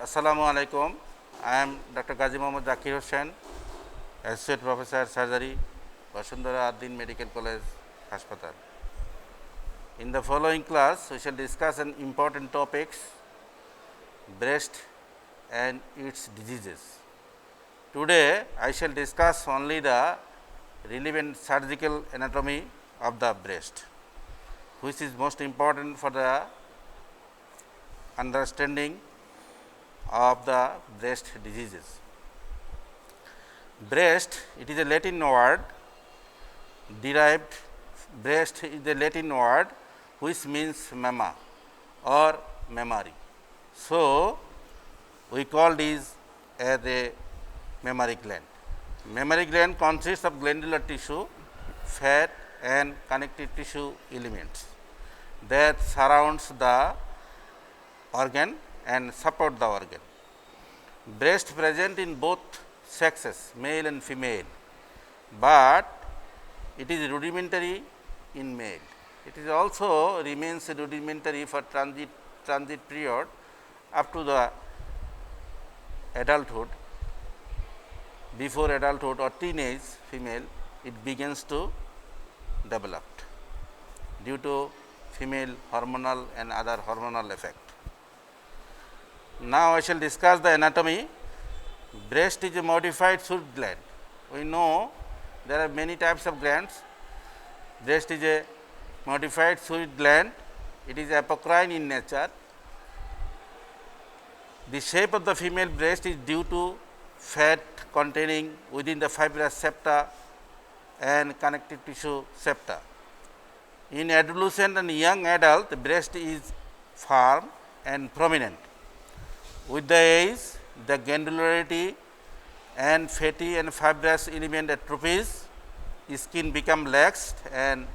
Assalamu alaikum. I am Dr. Gazi Mohammad Zakir Hossain, Associate Professor Surgery, Vasundhara Addin Medical College, Hospital. In the following class, we shall discuss an important topics, breast and its diseases. Today, I shall discuss only the relevant surgical anatomy of the breast, which is most important for the understanding of the breast diseases. Breast, it is a Latin word derived, breast is a Latin word which means mamma or mammary. So, we call this as a mammary gland. Mammary gland consists of glandular tissue, fat and connective tissue elements that surrounds the organ and support the organ. Breast present in both sexes, male and female, but it is rudimentary in male. It is also remains rudimentary for transit period up to the adulthood. Before adulthood or teenage female, it begins to develop due to female hormonal and other hormonal effect. Now, I shall discuss the anatomy. Breast is a modified suet gland. We know there are many types of glands. Breast is a modified suet gland. It is apocrine in nature. The shape of the female breast is due to fat containing within the fibrous septa and connective tissue septa. In adolescent and young adult, the breast is firm and prominent. With the age, the glandularity and fatty and fibrous element atrophies, skin become lax and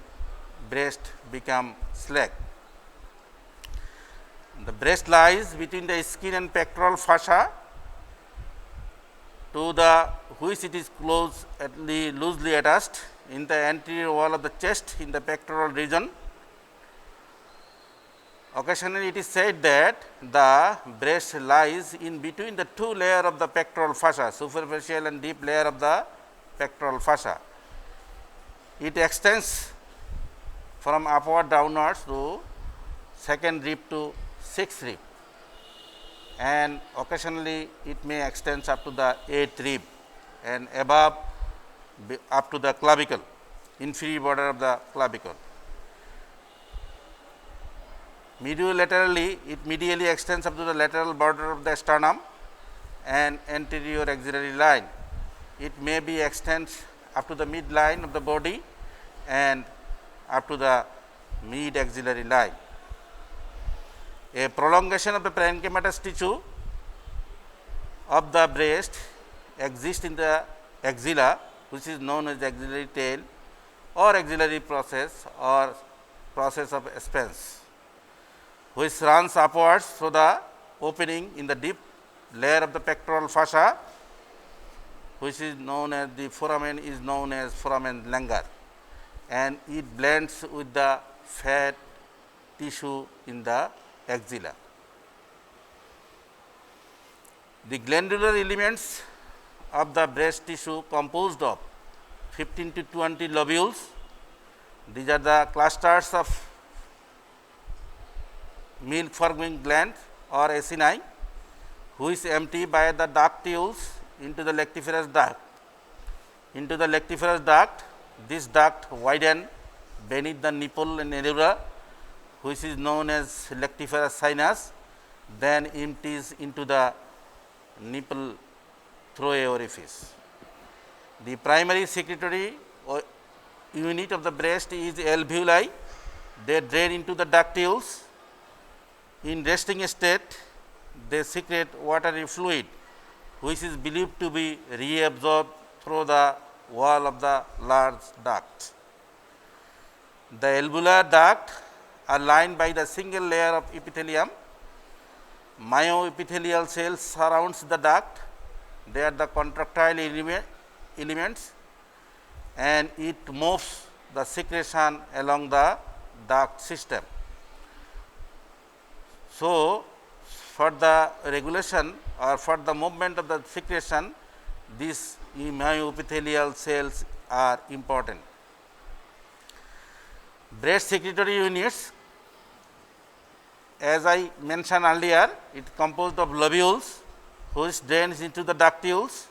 breast become slack. The breast lies between the skin and pectoral fascia, to the which it is loosely attached in the anterior wall of the chest in the pectoral region. Occasionally, it is said that the breast lies in between the two layers of the pectoral fascia, superficial and deep layer of the pectoral fascia. It extends from upward downwards to second rib to sixth rib, and occasionally it may extend up to the eighth rib and above up to the clavicle, inferior border of the clavicle. Mediolaterally, it medially extends up to the lateral border of the sternum and anterior axillary line. It may be extends up to the midline of the body and up to the mid axillary line. A prolongation of the parenchymatous tissue of the breast exists in the axilla, which is known as axillary tail or axillary process or process of Spence, which runs upwards through the opening in the deep layer of the pectoral fascia, which is known as the foramen is known as foramen langur, and it blends with the fat tissue in the axilla. The glandular elements of the breast tissue composed of 15 to 20 lobules. These are the clusters of milk forming gland or acini, which empty by the ductules into the lactiferous duct. Into the lactiferous duct, this duct widen beneath the nipple and nerular, which is known as lactiferous sinus, then empties into the nipple through a orifice. The primary secretory unit of the breast is alveoli. They drain into the ductules. In resting state, they secrete watery fluid, which is believed to be reabsorbed through the wall of the large duct. The alveolar duct are lined by the single layer of epithelium. Myoepithelial cells surrounds the duct. They are the contractile elements, and it moves the secretion along the duct system. So, for the regulation or for the movement of the secretion, these myoepithelial cells are important. Breast secretory units, as I mentioned earlier, it composed of lobules which drains into the ductules.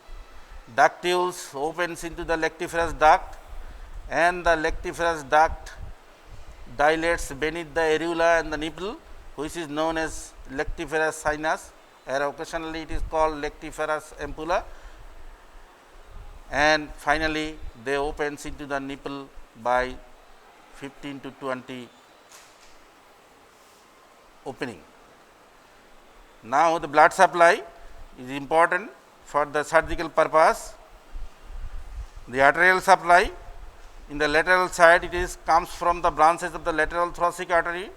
Ductules opens into the lactiferous duct, and the lactiferous duct dilates beneath the areola and the nipple, which is known as lactiferous sinus, or occasionally it is called lactiferous ampulla, and finally they opens into the nipple by 15 to 20 opening. Now, the blood supply is important for the surgical purpose. The arterial supply in the lateral side, it is comes from the branches of the lateral thoracic artery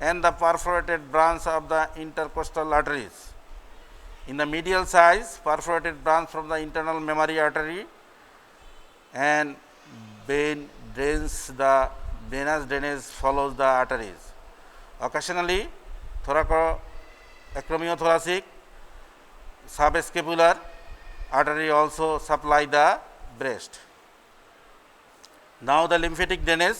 and the perforated branch of the intercostal arteries. In the medial side, perforated branch from the internal mammary artery, and vein drains the venous drainage follows the arteries. Occasionally, thoracoacromiothoracic subscapular artery also supply the breast. Now, the lymphatic drainage.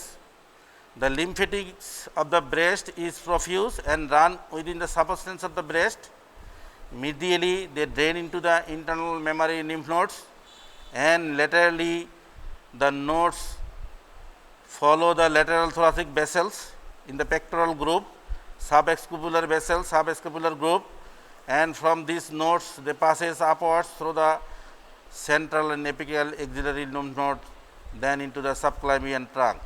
The lymphatics of the breast is profuse and run within the substance of the breast. Medially, they drain into the internal mammary lymph nodes, and laterally the nodes follow the lateral thoracic vessels in the pectoral group, subscapular vessels, subscapular group, and from these nodes they passes upwards through the central and apical axillary lymph node, then into the subclavian trunk.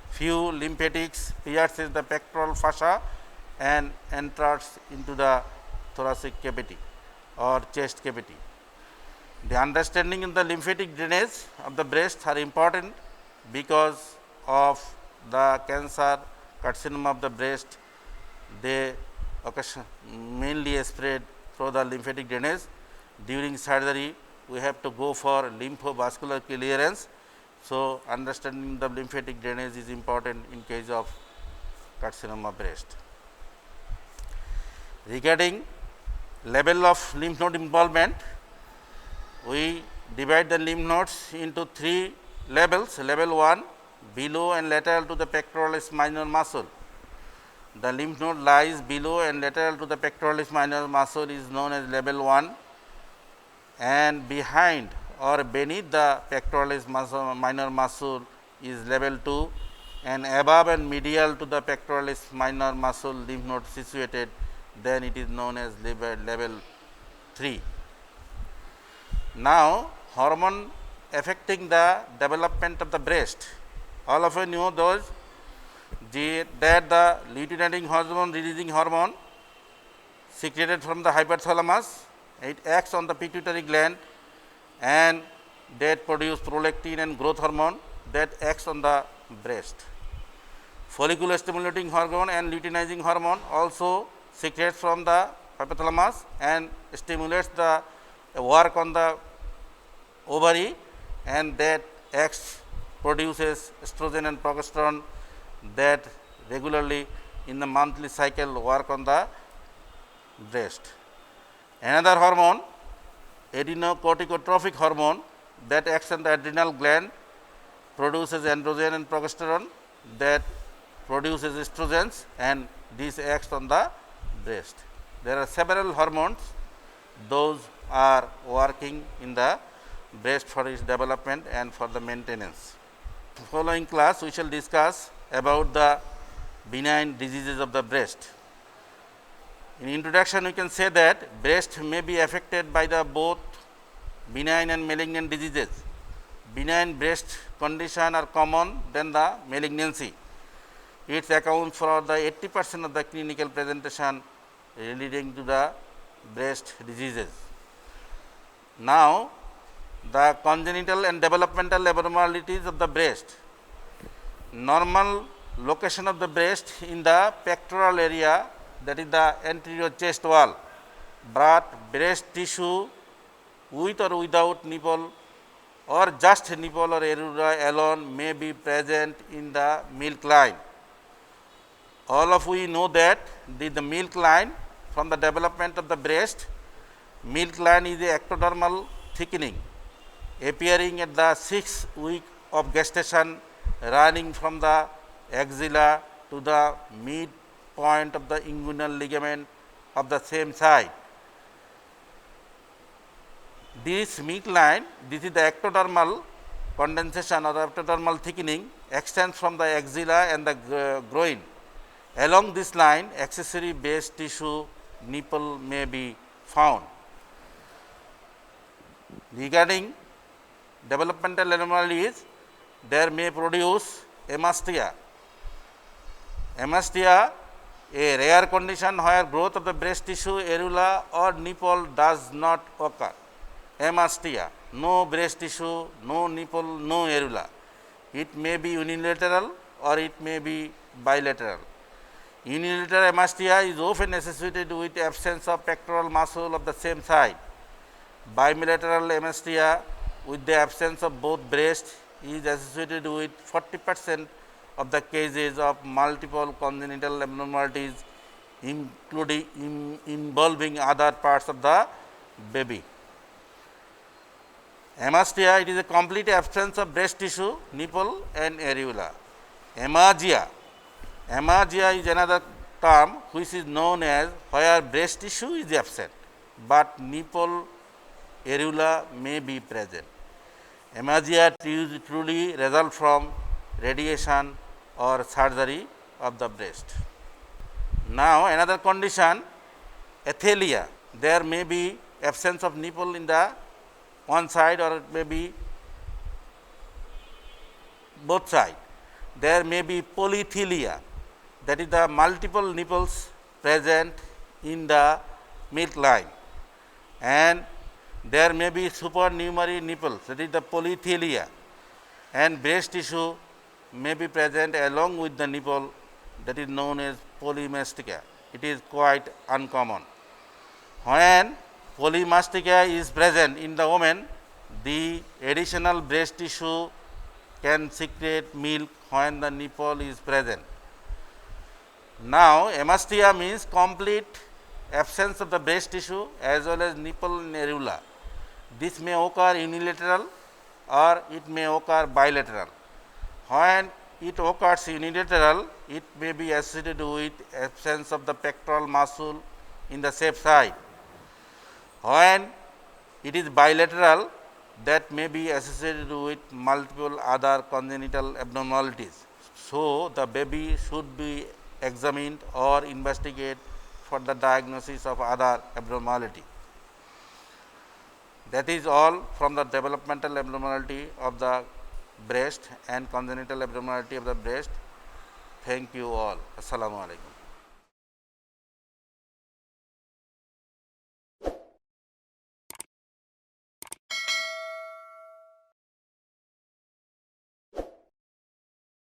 Few lymphatics pierces the pectoral fascia and enters into the thoracic cavity or chest cavity. The understanding in the lymphatic drainage of the breast are important because of the cancer carcinoma of the breast. They mainly spread through the lymphatic drainage. During surgery, we have to go for lymphovascular clearance. So, understanding the lymphatic drainage is important in case of carcinoma breast. Regarding level of lymph node involvement, we divide the lymph nodes into 3 levels. Level 1, below and lateral to the pectoralis minor muscle. The lymph node lies below and lateral to the pectoralis minor muscle is known as level 1, and behind or beneath the pectoralis minor muscle is level 2, and above and medial to the pectoralis minor muscle lymph node situated, then it is known as level 3. Now, hormone affecting the development of the breast. All of you know those that the luteinizing hormone releasing hormone secreted from the hypothalamus, it acts on the pituitary gland and that produce prolactin and growth hormone that acts on the breast. Follicular stimulating hormone and luteinizing hormone also secretes from the hypothalamus and stimulates the work on the ovary, and that acts produces estrogen and progesterone that regularly in the monthly cycle work on the breast. Another hormone, adrenocorticotropic hormone, that acts on the adrenal gland, produces androgen and progesterone that produces estrogens, and this acts on the breast. There are several hormones, those are working in the breast for its development and for the maintenance. Following class, we shall discuss about the benign diseases of the breast. In introduction, we can say that breast may be affected by the both benign and malignant diseases. Benign breast condition are common than the malignancy. It accounts for the 80% of the clinical presentation relating to the breast diseases. Now, the congenital and developmental abnormalities of the breast. Normal location of the breast in the pectoral area, that is the anterior chest wall, but breast tissue with or without nipple or just nipple or areola alone may be present in the milk line. All of we know that the milk line from the development of the breast. Milk line is a ectodermal thickening appearing at the 6th week of gestation, running from the axilla to the midpoint of the inguinal ligament of the same side. This milk line, this is the ectodermal condensation or ectodermal thickening, extends from the axilla and the groin. Along this line, accessory breast tissue nipple may be found. Regarding developmental anomalies, there may produce hamastia. Hamastia, a rare condition where growth of the breast tissue, areola or nipple does not occur. Hamastia, no breast tissue, no nipple, no areola. It may be unilateral or it may be bilateral. Unilateral hamastia is often associated with absence of pectoral muscle of the same side. Bilateral hamastia with the absence of both breasts is associated with 40% of the cases of multiple congenital abnormalities, including involving other parts of the baby. Hamastia, it is a complete absence of breast tissue, nipple and areola. Hemagia. Hemagia is another term which is known as where breast tissue is absent, but nipple, areola may be present. Hemagia truly result from radiation or surgery of the breast. Now, another condition, athelia. There may be absence of nipple in the one side or it may be both sides. There may be polythelia, that is the multiple nipples present in the milk line, and there may be supernumerary nipples, that is the polythelia, and breast tissue may be present along with the nipple, that is known as polymastica. It is quite uncommon. When polymastica is present in the woman, the additional breast tissue can secrete milk when the nipple is present. Now, hamastia means complete absence of the breast tissue as well as nipple and areola. This may occur unilateral or it may occur bilateral. When it occurs unilateral, it may be associated with absence of the pectoral muscle in the safe side. When it is bilateral, that may be associated with multiple other congenital abnormalities. So, the baby should be examined or investigated for the diagnosis of other abnormality. That is all from the developmental abnormality of the breast and congenital abnormality of the breast. Thank you all. Assalamu alaikum.